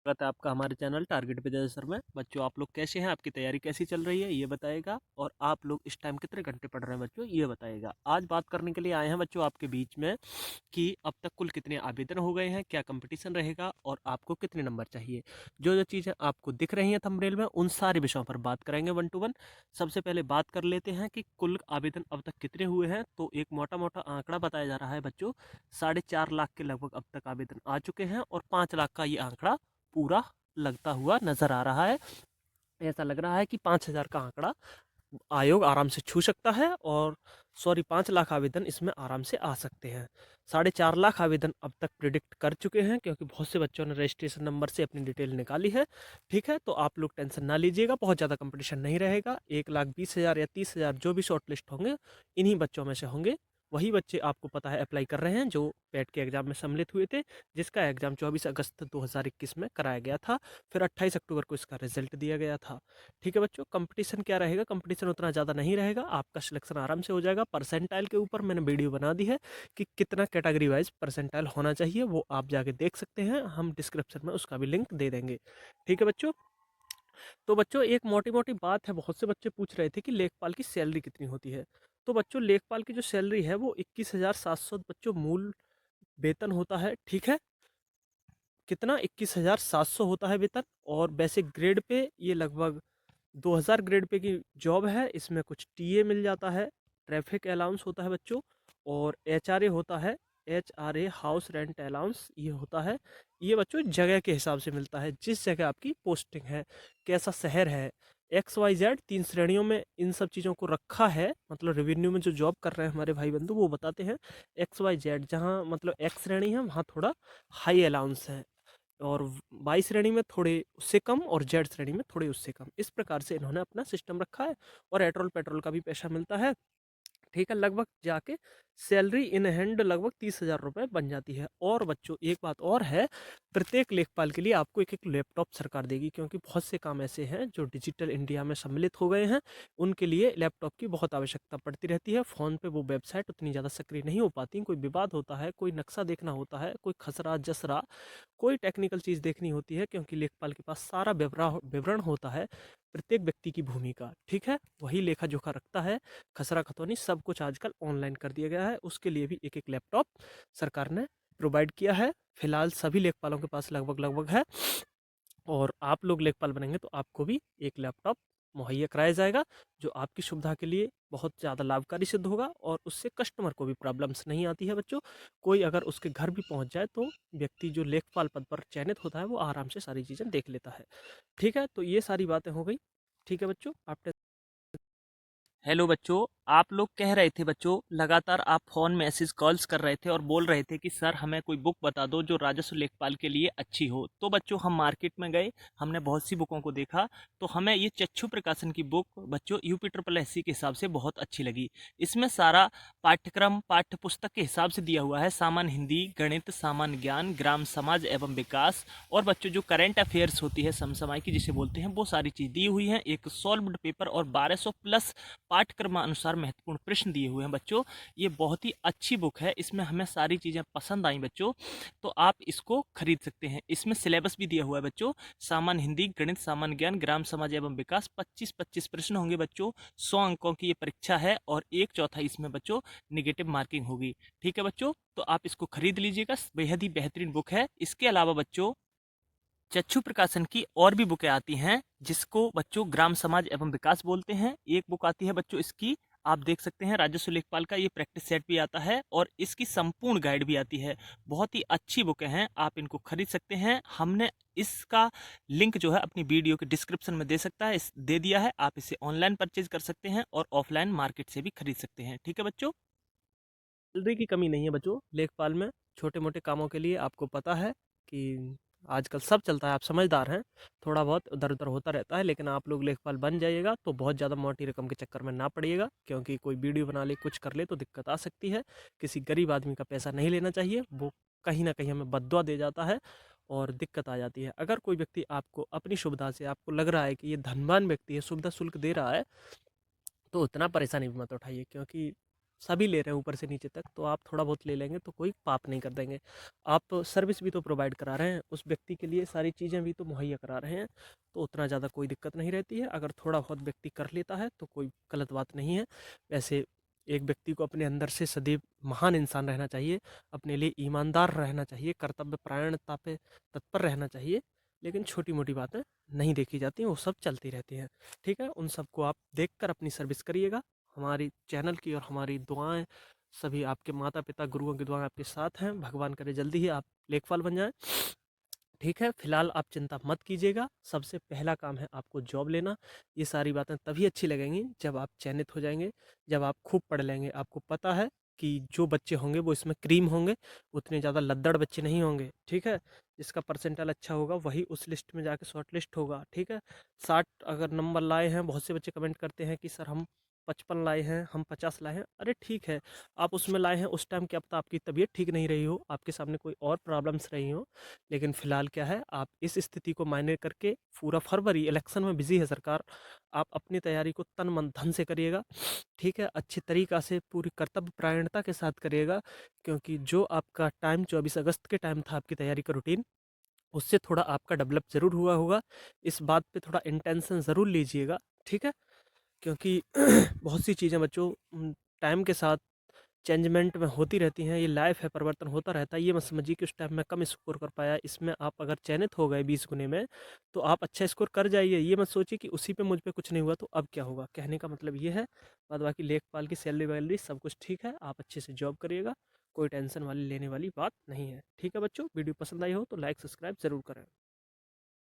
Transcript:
स्वागत है आपका हमारे चैनल टारगेट विजय सर में। बच्चों आप लोग कैसे हैं, आपकी तैयारी कैसी चल रही है ये बताएगा, और आप लोग इस टाइम कितने घंटे पढ़ रहे हैं बच्चों ये बताएगा। आज बात करने के लिए आए हैं बच्चों आपके बीच में कि अब तक कुल कितने आवेदन हो गए हैं, क्या कंपटीशन रहेगा और आपको कितने नंबर चाहिए। जो जो चीज़ें आपको दिख रही हैं थंबनेल में उन सारे विषयों पर बात करेंगे वन टू वन। सबसे पहले बात कर लेते हैं कि कुल आवेदन अब तक कितने हुए हैं। तो एक मोटा मोटा आंकड़ा बताया जा रहा है बच्चों, 4.5 लाख के लगभग अब तक आवेदन आ चुके हैं और 5 लाख का ये आंकड़ा पूरा लगता हुआ नजर आ रहा है। ऐसा लग रहा है कि 5,000 का आंकड़ा आयोग आराम से छू सकता है, और 5 लाख आवेदन इसमें आराम से आ सकते हैं। 4.5 लाख आवेदन अब तक प्रिडिक्ट कर चुके हैं, क्योंकि बहुत से बच्चों ने रजिस्ट्रेशन नंबर से अपनी डिटेल निकाली है। ठीक है, तो आप लोग टेंशन ना लीजिएगा, बहुत ज़्यादा कंपटीशन नहीं रहेगा। 1,20,000 या 30,000 जो भी शॉर्ट लिस्ट होंगे इन्हीं बच्चों में से होंगे। वही बच्चे आपको पता है अप्लाई कर रहे हैं जो पेट के एग्जाम में सम्मिलित हुए थे, जिसका एग्जाम 24 अगस्त 2021 में कराया गया था। फिर 28 अक्टूबर को इसका रिजल्ट दिया गया था। ठीक है बच्चों, कंपटीशन क्या रहेगा, कंपटीशन उतना ज़्यादा नहीं रहेगा, आपका सिलेक्शन आराम से हो जाएगा। परसेंटाइल के ऊपर मैंने वीडियो बना दी है कि कितना कैटेगरी वाइज परसेंटाइल होना चाहिए, वो आप जाके देख सकते हैं, हम डिस्क्रिप्शन में उसका भी लिंक दे देंगे। ठीक है बच्चों, तो बच्चों एक मोटी मोटी बात है, बहुत से बच्चे पूछ रहे थे कि लेखपाल की सैलरी कितनी होती है। तो बच्चों लेखपाल की जो सैलरी है वो 21,700 बच्चों मूल वेतन होता है। ठीक है, कितना 21,700 होता है वेतन, और बेसिक ग्रेड पे ये लगभग 2,000 ग्रेड पे की जॉब है। इसमें कुछ टीए मिल जाता है, ट्रैफिक अलाउंस होता है बच्चों, और एचआरए होता है, एचआरए हाउस रेंट अलाउंस ये होता है। ये बच्चों जगह के हिसाब से मिलता है, जिस जगह आपकी पोस्टिंग है, कैसा शहर है, XYZ 3 श्रेणियों में इन सब चीज़ों को रखा है। मतलब रेवेन्यू में जो जॉब कर रहे हैं हमारे भाई बंधु वो बताते हैं, XYZ जहाँ मतलब X श्रेणी है वहाँ थोड़ा हाई अलाउंस है, और वाई श्रेणी में थोड़े उससे कम, और जेड श्रेणी में थोड़े उससे कम। इस प्रकार से इन्होंने अपना सिस्टम रखा है, और एट्रोल पेट्रोल का भी पैसा मिलता है। ठीक है, लगभग जाके सैलरी इन हैंड लगभग 30,000 रुपये बन जाती है। और बच्चों एक बात और है, प्रत्येक लेखपाल के लिए आपको एक एक लैपटॉप सरकार देगी, क्योंकि बहुत से काम ऐसे हैं जो डिजिटल इंडिया में सम्मिलित हो गए हैं, उनके लिए लैपटॉप की बहुत आवश्यकता पड़ती रहती है। फ़ोन पे वो वेबसाइट उतनी ज़्यादा सक्रिय नहीं हो पाती, कोई विवाद होता है, कोई नक्शा देखना होता है, कोई खसरा जसरा, कोई टेक्निकल चीज़ देखनी होती है, क्योंकि लेखपाल के पास सारा विवरण होता है प्रत्येक व्यक्ति की भूमि का। ठीक है, वही लेखा जोखा रखता है, खसरा खतौनी सब कुछ आजकल ऑनलाइन कर दिया गया है। उसके लिए भी एक एक लैपटॉप सरकार ने प्रोवाइड किया है। फिलहाल सभी लेखपालों के पास लगभग लगभग है, और आप लोग लेखपाल बनेंगे तो आपको भी एक लैपटॉप मुहैया कराया जाएगा, जो आपकी सुविधा के लिए बहुत ज़्यादा लाभकारी सिद्ध होगा, और उससे कस्टमर को भी प्रॉब्लम्स नहीं आती है बच्चों। कोई अगर उसके घर भी पहुंच जाए तो व्यक्ति जो लेखपाल पद पर चयनित होता है वो आराम से सारी चीज़ें देख लेता है। ठीक है, तो ये सारी बातें हो गई। ठीक है बच्चों, आप हेलो बच्चों, आप लोग कह रहे थे बच्चों, लगातार आप फोन मैसेज कॉल्स कर रहे थे और बोल रहे थे कि सर हमें कोई बुक बता दो जो राजस्व लेखपाल के लिए अच्छी हो। तो बच्चों हम मार्केट में गए, हमने बहुत सी बुकों को देखा, तो हमें ये चच्चू प्रकाशन की बुक बच्चों UP SSSC के हिसाब से बहुत अच्छी लगी। इसमें सारा पाठ्यक्रम पाठ्य पुस्तक के हिसाब से दिया हुआ है, सामान्य हिंदी, गणित, सामान्य ज्ञान, ग्राम समाज एवं विकास, और बच्चों जो करंट अफेयर्स होती है समसामयिक जिसे बोलते हैं, वो सारी चीज़ दी हुई है। एक सॉल्व्ड पेपर और 1200 प्लस पाठ्यक्रमानुसार महत्वपूर्ण प्रश्न दिए हुए हैं बच्चों। ये बहुत ही अच्छी बुक है, इसमें हमें सारी चीज़ें पसंद आई बच्चों, तो आप इसको खरीद सकते हैं। इसमें सिलेबस भी दिया हुआ है बच्चों, सामान्य हिंदी, गणित, सामान्य ज्ञान, ग्राम समाज एवं विकास, 25-25 प्रश्न होंगे बच्चों। 100 अंकों की ये परीक्षा है, और 1/4 इसमें बच्चों निगेटिव मार्किंग होगी। ठीक है बच्चों, तो आप इसको खरीद लीजिएगा, बेहद ही बेहतरीन बुक है। इसके अलावा बच्चों चच्चू प्रकाशन की और भी बुकें आती हैं, जिसको बच्चों ग्राम समाज एवं विकास बोलते हैं। एक बुक आती है बच्चों इसकी, आप देख सकते हैं, राजस्व लेखपाल का ये प्रैक्टिस सेट भी आता है, और इसकी संपूर्ण गाइड भी आती है। बहुत ही अच्छी बुकें हैं, आप इनको खरीद सकते हैं। हमने इसका लिंक जो है अपनी वीडियो के डिस्क्रिप्शन में दे दिया है। आप इसे ऑनलाइन परचेज कर सकते हैं और ऑफलाइन मार्केट से भी खरीद सकते हैं। ठीक है बच्चों, सैलरी की कमी नहीं है बच्चों लेखपाल में। छोटे मोटे कामों के लिए आपको पता है कि आजकल सब चलता है, आप समझदार हैं, थोड़ा बहुत उधर उधर होता रहता है, लेकिन आप लोग लेखपाल बन जाइएगा तो बहुत ज़्यादा मोटी रकम के चक्कर में ना पड़िएगा, क्योंकि कोई वीडियो बना ले कुछ कर ले तो दिक्कत आ सकती है। किसी गरीब आदमी का पैसा नहीं लेना चाहिए, वो कहीं ना कहीं हमें बद्दुआ दे जाता है और दिक्कत आ जाती है। अगर कोई व्यक्ति आपको अपनी सुविधा से आपको लग रहा है कि ये धनवान व्यक्ति है, सुविधा शुल्क दे रहा है, तो उतना परेशानी भी मत उठाइए, क्योंकि सभी ले रहे हैं ऊपर से नीचे तक, तो आप थोड़ा बहुत ले लेंगे तो कोई पाप नहीं कर देंगे। आप सर्विस भी तो प्रोवाइड करा रहे हैं, उस व्यक्ति के लिए सारी चीज़ें भी तो मुहैया करा रहे हैं, तो उतना ज़्यादा कोई दिक्कत नहीं रहती है। अगर थोड़ा बहुत व्यक्ति कर लेता है तो कोई गलत बात नहीं है। वैसे एक व्यक्ति को अपने अंदर से सदैव महान इंसान रहना चाहिए, अपने लिए ईमानदार रहना चाहिए, कर्तव्य परायणता पे तत्पर रहना चाहिए, लेकिन छोटी-मोटी बातें नहीं देखी जाती हैं, वो सब चलती रहती हैं। ठीक है? उन सबको आप देखकर अपनी सर्विस करिएगा। हमारी चैनल की और हमारी दुआएँ, सभी आपके माता-पिता, गुरुओं की दुआएँ आपके साथ हैं। भगवान करे जल्दी ही आप लेखपाल बन जाएँ। ठीक है? फिलहाल आप चिंता मत कीजिएगा। सबसे पहला काम है आपको जॉब लेना। ये सारी बातें तभी अच्छी लगेंगी जब आप चयनित हो जाएँगे, जब आप खूब पढ़ लेंगे। आपको पता है कि जो बच्चे होंगे वो इसमें क्रीम होंगे, उतने ज़्यादा लद्दड़ बच्चे नहीं होंगे। ठीक है? जिसका परसेंटाइल अच्छा होगा वही उस लिस्ट में जाके शॉर्ट लिस्ट होगा। ठीक है? 60 अगर नंबर लाए हैं, बहुत से बच्चे कमेंट करते हैं कि सर हम 55 लाए हैं, हम 50 लाए हैं। अरे ठीक है, आप उसमें लाए हैं, उस टाइम क्या पता आपकी तबीयत ठीक नहीं रही हो, आपके सामने कोई और प्रॉब्लम्स रही हो। लेकिन फिलहाल क्या है, आप इस स्थिति को मायने करके पूरा फरवरी इलेक्शन में बिजी है सरकार, आप अपनी तैयारी को तन मन धन से करिएगा। ठीक है? अच्छी तरीक़ा से पूरी कर्तव्य परायणता के साथ करिएगा, क्योंकि जो आपका टाइम 24 अगस्त के टाइम था आपकी तैयारी का रूटीन, उससे थोड़ा आपका डेवलप ज़रूर हुआ होगा। इस बात पे थोड़ा इंटेंशन ज़रूर लीजिएगा। ठीक है? क्योंकि बहुत सी चीज़ें बच्चों टाइम के साथ चेंजमेंट में होती रहती हैं, ये लाइफ है, परिवर्तन होता रहता है। ये मत समझिए कि उस टाइम मैं कम स्कोर कर पाया, इसमें आप अगर चयनित हो गए 20 गुने में, तो आप अच्छा स्कोर कर जाइए। ये मत सोचिए कि उसी पे मुझ पे कुछ नहीं हुआ तो अब क्या होगा। कहने का मतलब ये है। बाद बाकी लेखपाल की सैलरी-वैलरी सब कुछ ठीक है, आप अच्छे से जॉब करिएगा, कोई टेंशन वाली लेने वाली बात नहीं है। ठीक है बच्चों, वीडियो पसंद आई हो तो लाइक, सब्सक्राइब ज़रूर करें।